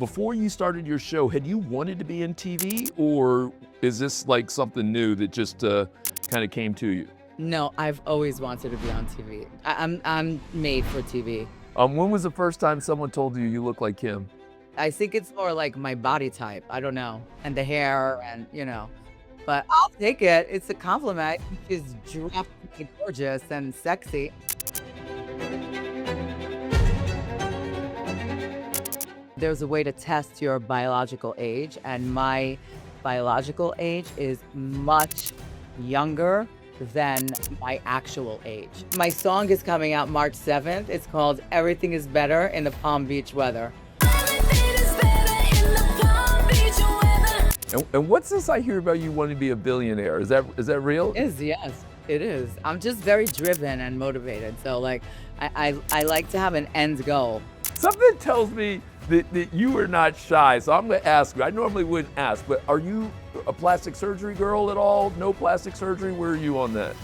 Before you started your show, had you wanted to be in TV, or is this like something new that just kind of came to you? No, I've always wanted to be on TV. I'm made for TV. When was the first time someone told you you look like him? I think it's more like my body type. I don't know. And the hair and, but I'll take it. It's a compliment. She's dramatically gorgeous and sexy. There's a way to test your biological age, and my biological age is much younger than my actual age. My song is coming out March 7th. It's called Everything is Better in the Palm Beach Weather. And what's this I hear about you wanting to be a billionaire? Is that real? Yes, it is. I'm just very driven and motivated. So like, I like to have an end goal. Something tells me that you are not shy, so I'm going to ask you. I normally wouldn't ask, but are you a plastic surgery girl at all? No plastic surgery? Where are you on that?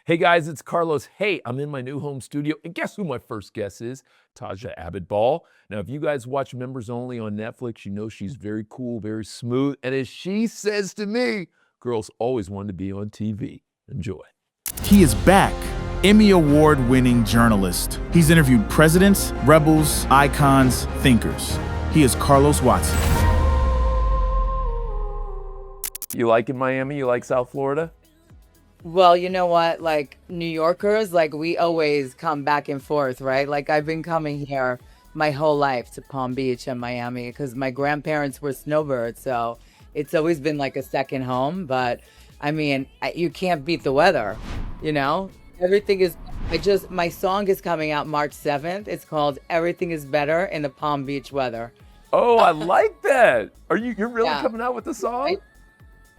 Hey guys, it's Carlos. Hey, I'm in my new home studio, and guess who my first guest is? Taja Abitbol. Now, if you guys watch Members Only on Netflix, you know she's very cool, very smooth, and as she says to me, girls always want to be on TV. Enjoy. He is back. Emmy Award-winning journalist. He's interviewed presidents, rebels, icons, thinkers. He is Carlos Watson. You like in Miami? You like South Florida? Well, you know what? Like New Yorkers, like we always come back and forth, right? Like I've been coming here my whole life to Palm Beach and Miami because my grandparents were snowbirds. So it's always been like a second home. But I mean, you can't beat the weather, Everything is, my song is coming out March 7th. It's called Everything is Better in the Palm Beach Weather. Oh, I like that. You're really coming out with the song?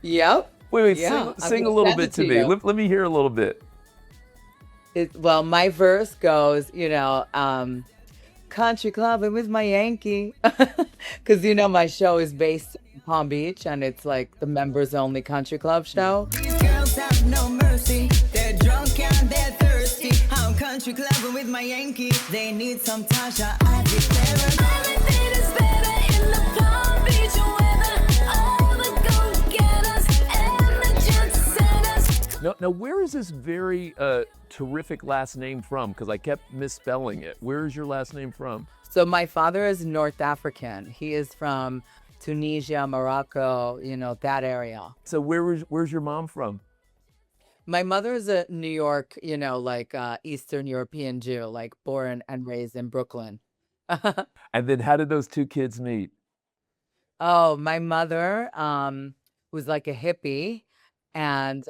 Yep. Wait, Yeah, sing a little bit to me. Let me hear a little bit. Well, my verse goes, country clubbing with my Yankee. Because, my show is based in Palm Beach and it's like the members only country club show. These girls have no mercy. They're drunk and they're thirsty. I'm country clubbing with my Yankee. They need some Taja Abitbol. Everything is better in the Palm Beach weather. All the go-getters and the jet setters. Now, where is this very terrific last name from? Because I kept misspelling it. Where is your last name from? So my father is North African. He is from Tunisia, Morocco, that area. So where's your mom from? My mother is a New York, Eastern European Jew, like born and raised in Brooklyn. And then how did those two kids meet? Oh, my mother was like a hippie, and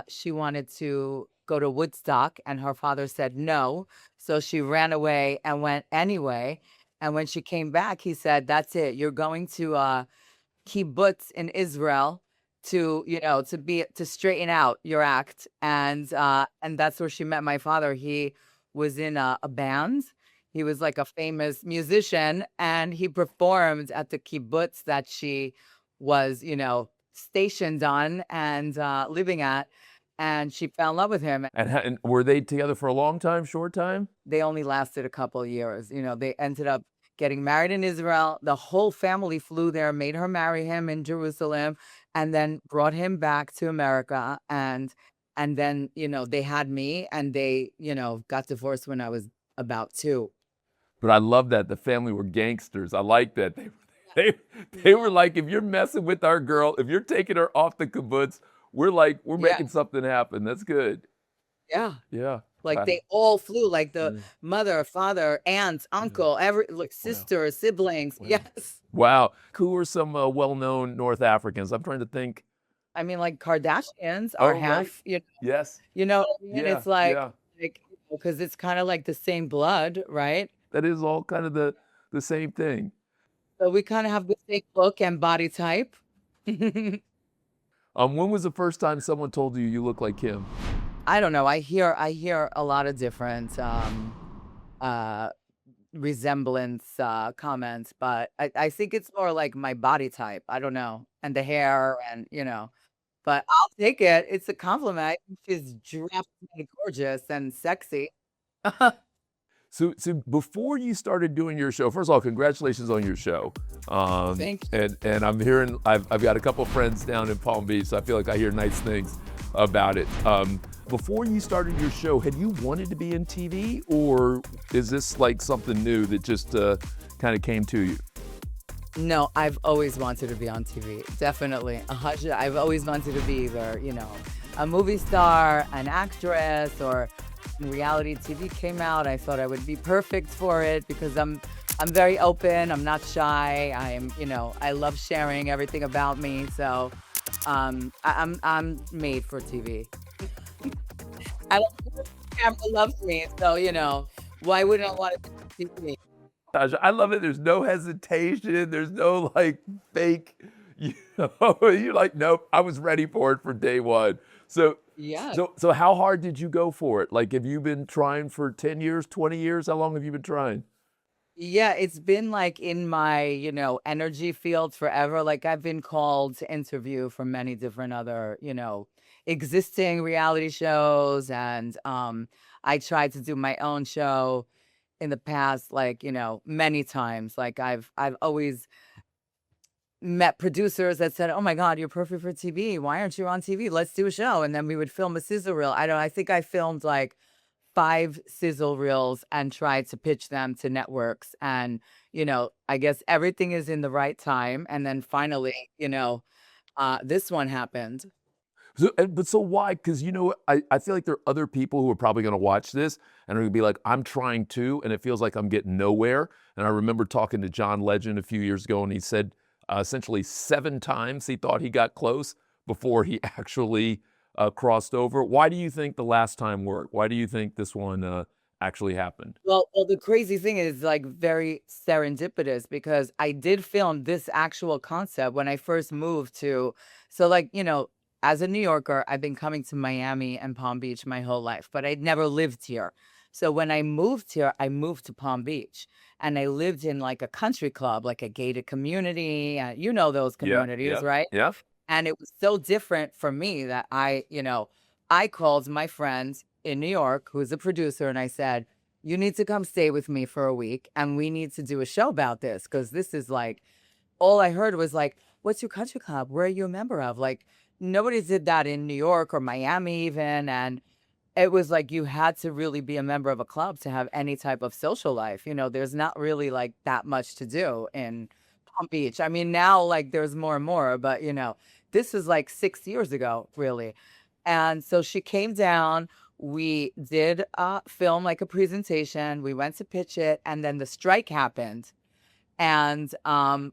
she wanted to go to Woodstock, and her father said no. So she ran away and went anyway. And when she came back, he said, "That's it. You're going to kibbutz in Israel to straighten out your act." And that's where she met my father. He was in a band. He was like a famous musician, and he performed at the kibbutz that she was, stationed on and living at. And she fell in love with him. And were they together for a long time, short time? They only lasted a couple of years. They ended up getting married in Israel. The whole family flew there, made her marry him in Jerusalem, and then brought him back to America. And then, they had me, and they, got divorced when I was about 2. But I love that the family were gangsters. I like that. They were like, if you're messing with our girl, if you're taking her off the kibbutz, we're making something happen. That's good. Yeah. Yeah. Like they all flew, like the mother, father, aunts, uncle, sisters, siblings. Wow. Yes. Wow. Who are some well-known North Africans? I'm trying to think. I mean, like Kardashians are half, Yes. you know what I mean? Yeah, It's like, yeah. because it's kind of like the same blood, right? That is all kind of the same thing. So we kind of have the same look and body type. When was the first time someone told you you look like him? I don't know. I hear a lot of different resemblance comments, but I think it's more like my body type. I don't know. And the hair and, but I'll take it. It's a compliment. She's dramatically gorgeous and sexy. So before you started doing your show, first of all, congratulations on your show. Thank you. And I'm hearing, I've got a couple friends down in Palm Beach, so I feel like I hear nice things about it. Before you started your show, had you wanted to be in TV, or is this like something new that just kind of came to you? No, I've always wanted to be on TV. Definitely. I've always wanted to be either, a movie star, an actress, or when reality TV came out, I thought I would be perfect for it because I'm very open. I'm not shy. I love sharing everything about me. So I'm made for TV. I don't think the camera loves me, so why wouldn't I want to be on TV? Taja, I love it. There's no hesitation. There's no like fake, you're like, nope, I was ready for it for day one. So, Yeah. so how hard did you go for it? Like, have you been trying for 10 years, 20 years? How long have you been trying? Yeah, it's been like in my, energy field forever. Like I've been called to interview for many different other, existing reality shows. And I tried to do my own show in the past, like, many times. Like I've always met producers that said, "Oh my God, you're perfect for TV. Why aren't you on TV? Let's do a show." And then we would film a sizzle reel. I think I filmed like 5 sizzle reels and tried to pitch them to networks. And, I guess everything is in the right time. And then finally, this one happened. So why? Because I feel like there are other people who are probably going to watch this and are going to be like, I'm trying to, and it feels like I'm getting nowhere. And I remember talking to John Legend a few years ago, and he said essentially 7 times he thought he got close before he actually crossed over. Why do you think the last time worked? Why do you think this one actually happened? Well, the crazy thing is like very serendipitous because I did film this actual concept when I first moved to, so like, as a New Yorker, I've been coming to Miami and Palm Beach my whole life, but I'd never lived here. So when I moved here, I moved to Palm Beach and I lived in like a country club, like a gated community. Those communities, right? Yeah. And it was so different for me that I called my friend in New York, who's a producer, and I said, you need to come stay with me for a week and we need to do a show about this. Cause this is like, all I heard was like, what's your country club? Where are you a member of? Like nobody did that in New York or Miami even. And it was like, you had to really be a member of a club to have any type of social life. There's not really like that much to do in Palm Beach. I mean, now like there's more and more, but this is like 6 years ago, really. And so she came down, we did film like a presentation, we went to pitch it, and then the strike happened. And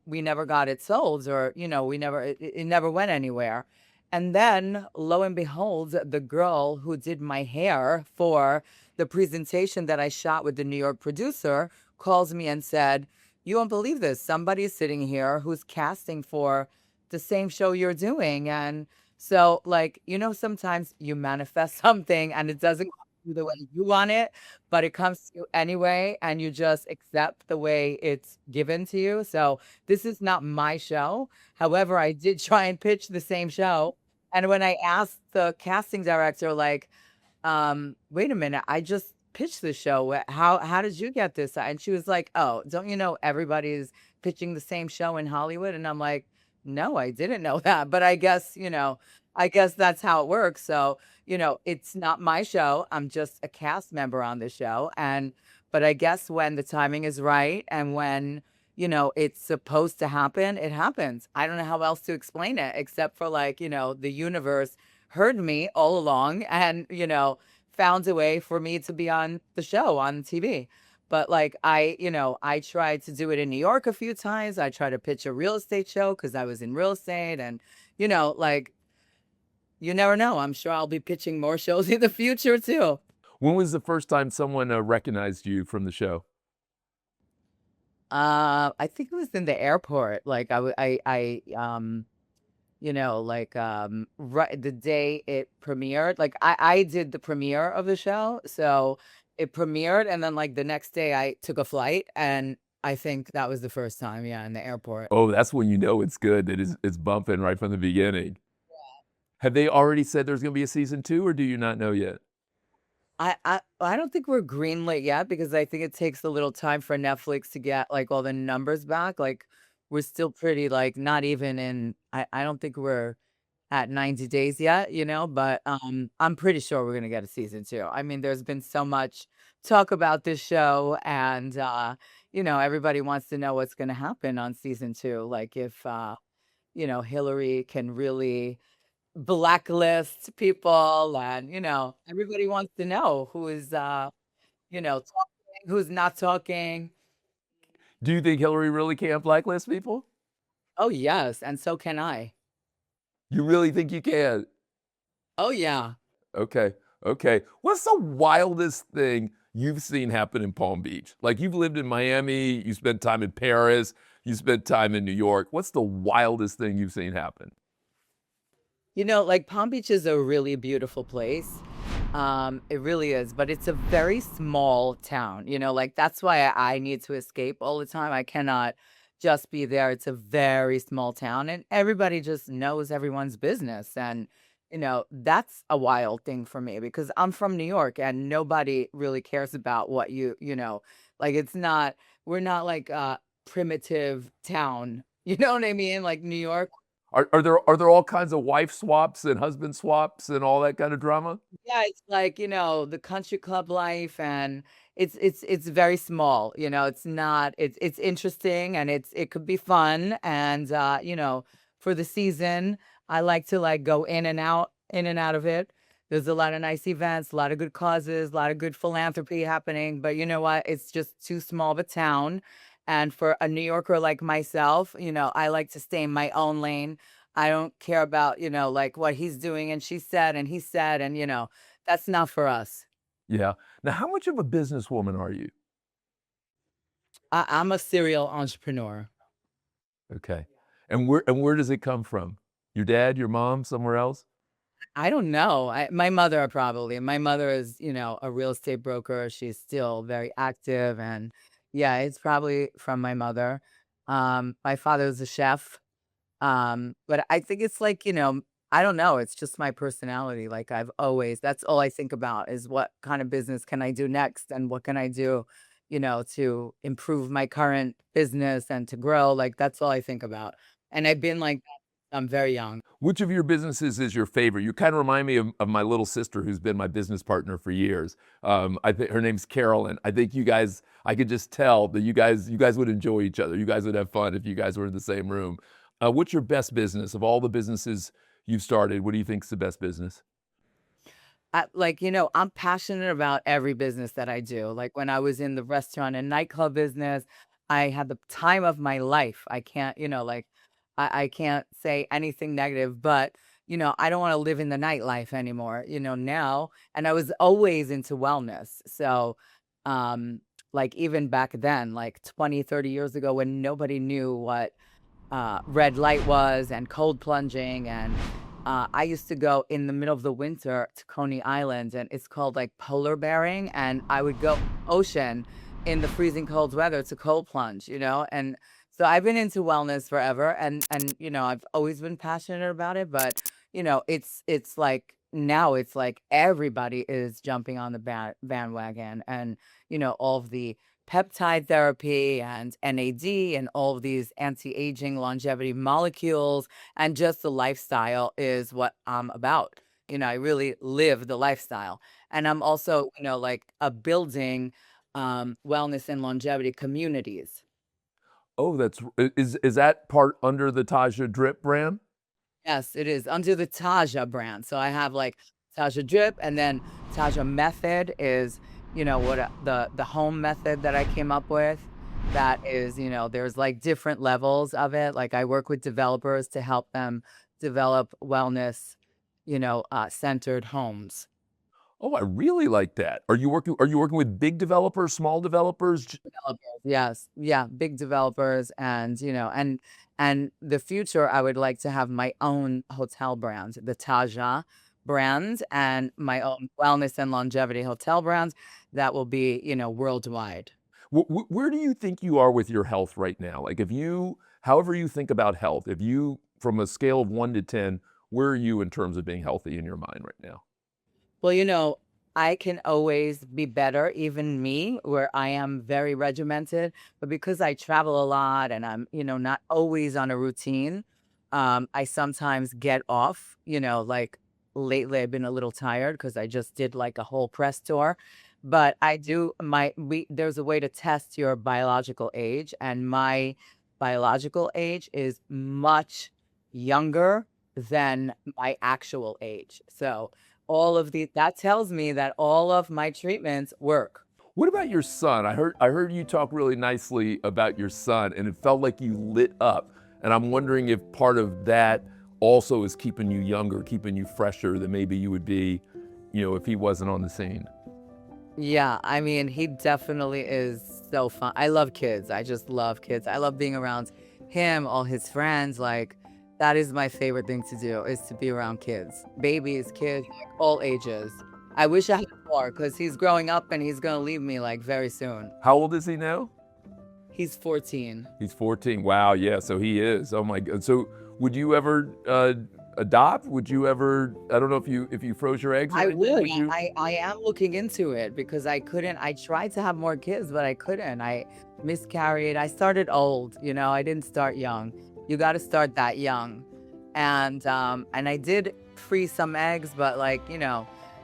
we never got it sold, or, it never went anywhere. And then lo and behold, the girl who did my hair for the presentation that I shot with the New York producer calls me and said, you won't believe this. Somebody's sitting here who's casting for the same show you're doing. And so like, sometimes you manifest something and it doesn't come to the way you want it, but it comes to you anyway. And you just accept the way it's given to you. So this is not my show. However, I did try and pitch the same show. And when I asked the casting director, like, wait a minute, I just pitched the show. How did you get this? And she was like, oh, don't you know everybody's pitching the same show in Hollywood? And I'm like, no, I didn't know that. But I guess that's how it works. So, it's not my show. I'm just a cast member on the show. But I guess when the timing is right and when, it's supposed to happen, it happens. I don't know how else to explain it except for like, the universe heard me all along and, found a way for me to be on the show on TV. But like I tried to do it in New York a few times. I tried to pitch a real estate show because I was in real estate, and like you never know. I'm sure I'll be pitching more shows in the future too. When was the first time someone recognized you from the show? I think it was in the airport. Like right the day it premiered. Like I did the premiere of the show, so it premiered, and then like the next day I took a flight, and I think that was the first time, in the airport. Oh, that's when you know it's good, that it's bumping right from the beginning. Have they already said there's going to be a season 2, or do you not know yet? I don't think we're greenlit yet because I think it takes a little time for Netflix to get like all the numbers back. Like we're still pretty like not even in I don't think we're at 90 days yet, but I'm pretty sure we're gonna get a season two. I mean, there's been so much talk about this show and everybody wants to know what's gonna happen on season two. Like if Hillary can really blacklist people and everybody wants to know who is talking, who's not talking. Do you think Hillary really can't blacklist people? Oh yes, and so can I. You really think you can? Oh yeah. Okay. Okay. What's the wildest thing you've seen happen in Palm Beach? Like you've lived in Miami, you spent time in Paris, you spent time in New York. What's the wildest thing you've seen happen? Like Palm Beach is a really beautiful place. It really is, but it's a very small town, like that's why I need to escape all the time. I cannot just be there. It's a very small town and everybody just knows everyone's business. And, that's a wild thing for me because I'm from New York and nobody really cares about what like we're not like a primitive town. You know what I mean? Like New York. Are there all kinds of wife swaps and husband swaps and all that kind of drama? Yeah, it's like, the country club life and it's very small, it's not it's interesting and it could be fun and for the season, I like to like go in and out of it. There's a lot of nice events, a lot of good causes, a lot of good philanthropy happening, but you know what? It's just too small of a town. And for a New Yorker like myself, I like to stay in my own lane. I don't care about, like what he's doing and she said and he said, and that's not for us. Yeah. Now, how much of a businesswoman are you? I'm a serial entrepreneur. Okay. And where does it come from? Your dad, your mom, somewhere else? I don't know. My mother probably. My mother is, a real estate broker. She's still very active and yeah, it's probably from my mother. My father's a chef. But I think it's like, I don't know. It's just my personality. Like that's all I think about is what kind of business can I do next and what can I do, to improve my current business and to grow. Like that's all I think about. And I've been like that. I'm very young. Which of your businesses is your favorite? You kind of remind me of my little sister, who's been my business partner for years. I think her name's Carolyn. I think you guys, I could just tell that you guys would enjoy each other. You guys would have fun if you guys were in the same room. What's your best business of all the businesses you've started? What do you think is the best business? I'm passionate about every business that I do. Like when I was in the restaurant and nightclub business, I had the time of my life. I can't, I can't say anything negative, but I don't want to live in the nightlife anymore, now. And I was always into wellness. So, like even back then, like 20, 30 years ago when nobody knew what red light was and cold plunging. And I used to go in the middle of the winter to Coney Island and it's called like polar bearing. And I would go ocean in the freezing cold weather to cold plunge, and so I've been into wellness forever and I've always been passionate about it, but it's like now it's like everybody is jumping on the bandwagon and all of the peptide therapy and NAD and all of these anti-aging longevity molecules and just the lifestyle is what I'm about. I really live the lifestyle. And I'm also, like a building wellness and longevity communities. Oh, is that part under the Taja Drip brand? Yes, it is under the Taja brand. So I have like Taja Drip and then Taja Method is, what the home method that I came up with. That is, there's like different levels of it. Like I work with developers to help them develop wellness, centered homes. Oh, I really like that. Are you working with big developers, small developers? Developers, yes. Yeah, big developers and the future I would like to have my own hotel brand, the Taja brand and my own wellness and longevity hotel brands that will be, worldwide. Where do you think you are with your health right now? Like however you think about health, from a scale of 1 to 10, where are you in terms of being healthy in your mind right now? Well, I can always be better, even me, where I am very regimented. But because I travel a lot and I'm, not always on a routine, I sometimes get off, like lately I've been a little tired because I just did like a whole press tour. But I do there's a way to test your biological age, and my biological age is much younger than my actual age. So that tells me that all of my treatments work. What about your son? I heard you talk really nicely about your son, and it felt like you lit up. And I'm wondering if part of that also is keeping you younger, keeping you fresher than maybe you would be, if he wasn't on the scene. Yeah, I mean, he definitely is so fun. I love kids. I just love kids. I love being around him, all his friends. Like, that is my favorite thing to do, is to be around kids, babies, kids, like all ages. I wish I had more because he's growing up and he's going to leave me like very soon. How old is he now? He's 14. He's 14. Wow, yeah, so he is. Oh my God. So would you ever adopt? Would you ever, I don't know if you froze your eggs or I anything, would. you? I am looking into it because I couldn't. I tried to have more kids, but I couldn't. I miscarried. I started old, I didn't start young. You got to start that young. And I did freeze some eggs, but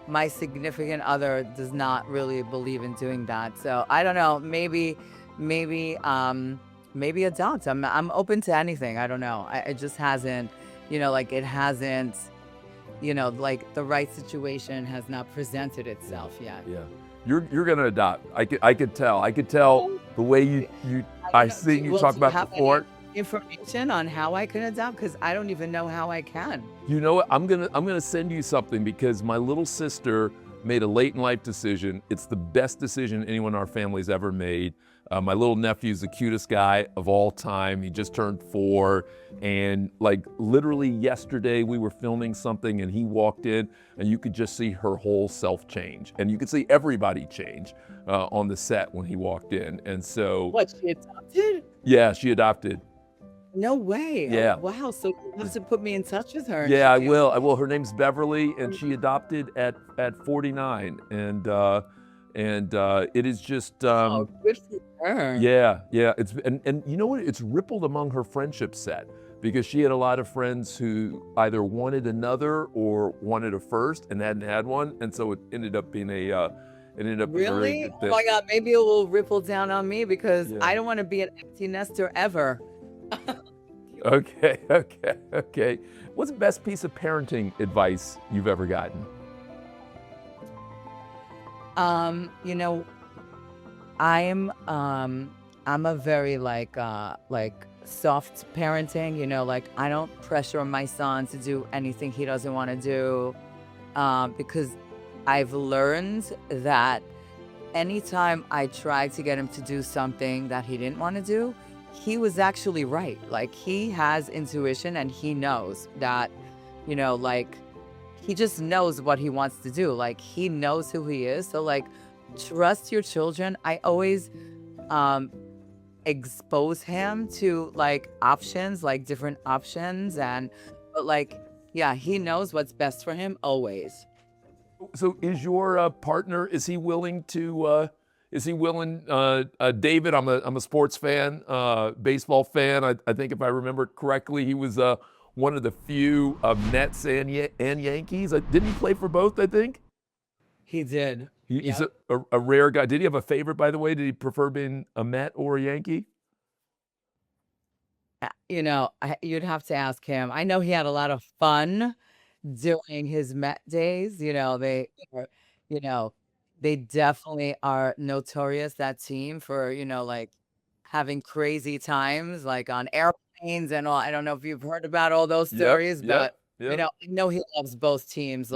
my significant other does not really believe in doing that. So I don't know, maybe adopt. I'm open to anything. I don't know. It just hasn't, it hasn't, the right situation has not presented itself yet. Yeah. You're gonna adopt. I could tell. I could tell the way I see you talk about the fort. Information on how I can adopt, because I don't even know how I can. You know what? I'm gonna send you something because my little sister made a late in life decision. It's the best decision anyone in our family's ever made. My little nephew's the cutest guy of all time. He just turned 4, and like literally yesterday we were filming something and he walked in and you could just see her whole self change, and you could see everybody change on the set when he walked in. And so, What, she adopted? yeah, she adopted. No way. Yeah. Oh, wow. So you have to put me in touch with her. Yeah, I will. I will. Her name's Beverly, and she adopted at 49, and it is just Oh, good for her. yeah. It's and you know what? It's rippled among her friendship set because she had a lot of friends who either wanted another or wanted a first and hadn't had one, and so it ended up being a very Really? good Oh thing. my God. Maybe it will ripple down on me because Yeah. I don't want to be an empty nester ever. Okay. What's the best piece of parenting advice you've ever gotten? I'm a very like soft parenting, I don't pressure my son to do anything he doesn't want to do, because I've learned that anytime I tried to get him to do something that he didn't want to do, he was actually right. Like, he has intuition and he knows that, he just knows what he wants to do. Like, he knows who he is. So trust your children. I always expose him to options, different options, but yeah, he knows what's best for him always. So is your partner, is he willing, David, I'm a sports fan, baseball fan. I think if I remember correctly, he was one of the few Mets and Yankees. Didn't he play for both, I think? He did. He's a rare guy. Did he have a favorite, by the way? Did he prefer being a Met or a Yankee? You'd have to ask him. I know he had a lot of fun during his Met days. They definitely are notorious, that team, for, having crazy times, on airplanes and all. I don't know if you've heard about all those stories, but, I know he loves both teams,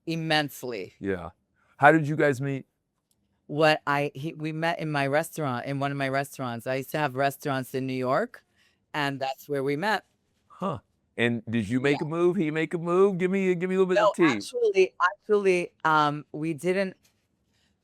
immensely. Yeah. How did you guys meet? We met in one of my restaurants. I used to have restaurants in New York, and that's where we met. Huh. And did you make a move? He make a move? Give me a little bit of tea. Actually, we didn't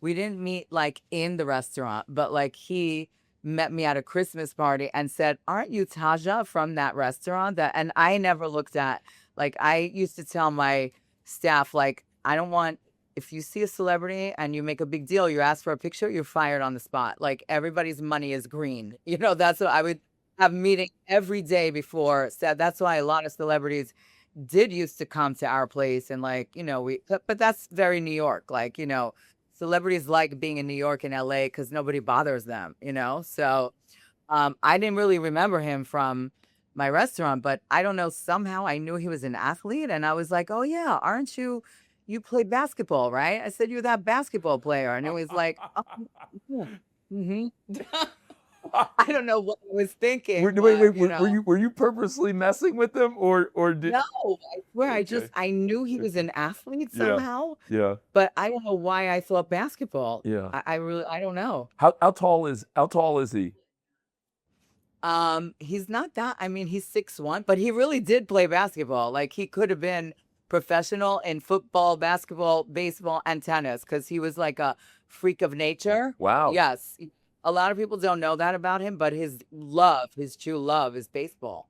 meet in the restaurant, but he met me at a Christmas party and said, "Aren't you Taja from that restaurant?" And I never looked at, I used to tell my staff, I don't want if you see a celebrity and you make a big deal, you ask for a picture, you're fired on the spot. Like everybody's money is green. That's what I would have meeting every day before. So that's why a lot of celebrities did used to come to our place and but that's very New York. Celebrities like being in New York and LA because nobody bothers them, So I didn't really remember him from my restaurant, but I don't know, somehow I knew he was an athlete and I was like, oh yeah, aren't you play basketball, right? I said, you're that basketball player. And it was like, oh, yeah. I don't know what I was thinking. Were you purposely messing with them or did? No, I swear, I knew he was an athlete somehow. Yeah. But I don't know why I thought basketball. Yeah. I don't know. How tall is he? He's not that. I mean, he's 6'1", but he really did play basketball. Like he could have been professional in football, basketball, baseball, and tennis because he was like a freak of nature. Wow. Yes. A lot of people don't know that about him, but his true love is baseball.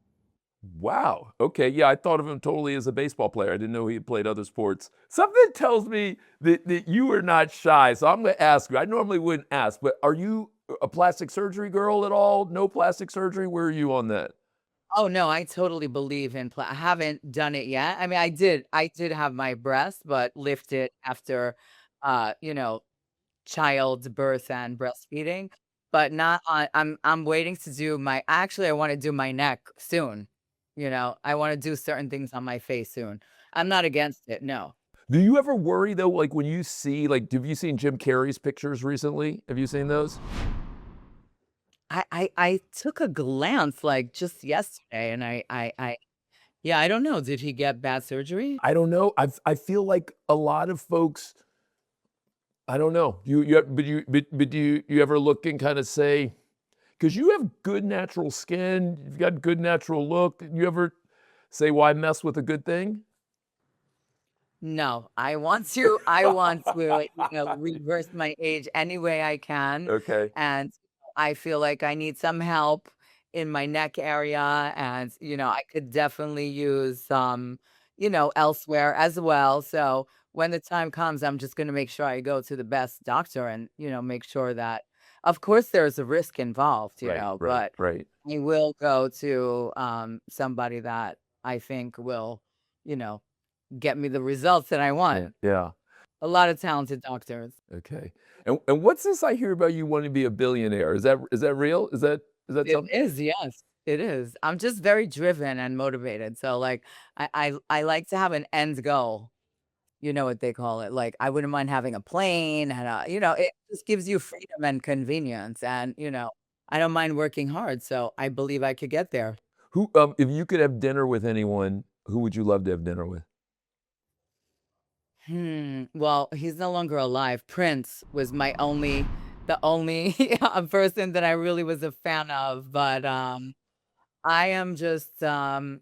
Wow. Okay. Yeah, I thought of him totally as a baseball player. I didn't know he had played other sports. Something tells me that you are not shy. So I'm going to ask you. I normally wouldn't ask, but are you a plastic surgery girl at all? No plastic surgery? Where are you on that? Oh no, I totally believe in I haven't done it yet. I mean, I did have my breast, but lifted after, child's birth and breastfeeding, but not on, I'm waiting to do I want to do my neck soon. I want to do certain things on my face soon. I'm not against it. No. Do you ever worry though, like when you see, have you seen Jim Carrey's pictures recently? Have you seen those? I took a glance just yesterday and I don't know. Did he get bad surgery? I don't know. I feel like a lot of folks, I don't know. But do you ever look and kind of say, because you have good natural skin, you've got good natural look. You ever say, why mess with a good thing? No, I want to reverse my age any way I can. Okay. And I feel like I need some help in my neck area and, I could definitely use elsewhere as well. So when the time comes, I'm just going to make sure I go to the best doctor and, make sure that, of course, there's a risk involved, but right. I will go to somebody that I think will, get me the results that I want. Yeah. A lot of talented doctors. Okay. And what's this I hear about you wanting to be a billionaire? Is that real? Is that something? It is, yes. It is. I'm just very driven and motivated. So I like to have an end goal. You know what they call it. Like I wouldn't mind having a plane and it just gives you freedom and convenience. And I don't mind working hard. So I believe I could get there. Who if you could have dinner with anyone, who would you love to have dinner with? Well, he's no longer alive. Prince was the only person that I really was a fan of. But I am just I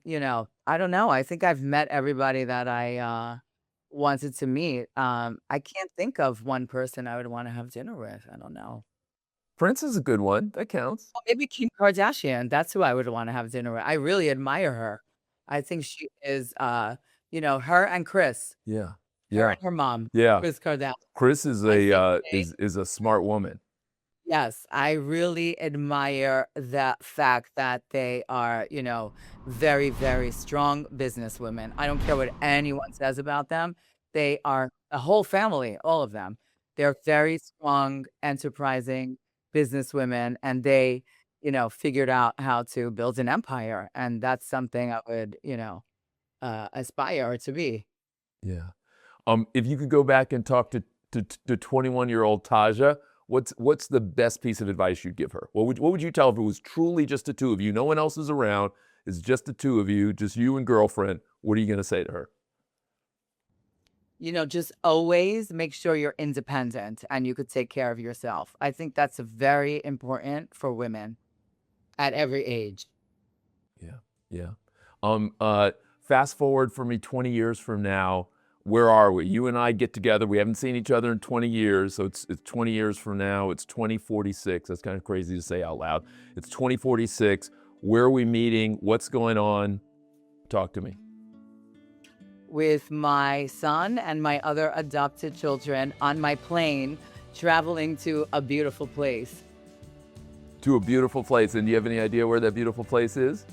don't know. I think I've met everybody that I wanted to meet. I can't think of one person I would want to have dinner with. I don't know. Prince is a good one. That counts. Maybe Kim Kardashian. That's who I would want to have dinner with. I really admire her. I think she is her and Chris. Yeah. Her and her mom. Yeah. Kris Kardashian. Chris is is a smart woman. Yes, I really admire the fact that they are, very, very strong businesswomen. I don't care what anyone says about them. They are a whole family, all of them. They're very strong, enterprising businesswomen, and they, figured out how to build an empire. And that's something I would, aspire to be. Yeah. If you could go back and talk to 21-year-old Taja, what's the best piece of advice you'd give her? What would you tell if it was truly just the two of you? No one else is around. It's just the two of you, just you and girlfriend. What are you going to say to her? Just always make sure you're independent and you could take care of yourself. I think that's very important for women at every age. Yeah. Fast forward for me 20 years from now. Where are we? You and I get together. We haven't seen each other in 20 years. So it's 20 years from now. It's 2046. That's kind of crazy to say out loud. It's 2046. Where are we meeting? What's going on? Talk to me. with my son and my other adopted children on my plane, traveling to a beautiful place. To a beautiful place. And do you have any idea where that beautiful place is?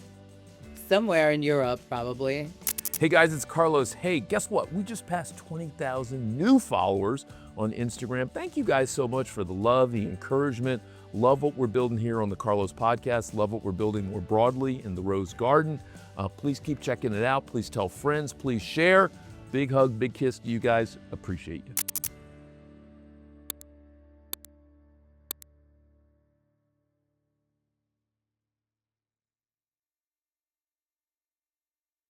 Somewhere in Europe, probably. Hey guys, it's Carlos. Hey, guess what? We just passed 20,000 new followers on Instagram. Thank you guys so much for the love, the encouragement. Love what we're building here on the Carlos Podcast. Love what we're building more broadly in the Rose Garden. Please keep checking it out. Please tell friends. Please share. Big hug, big kiss to you guys. Appreciate you.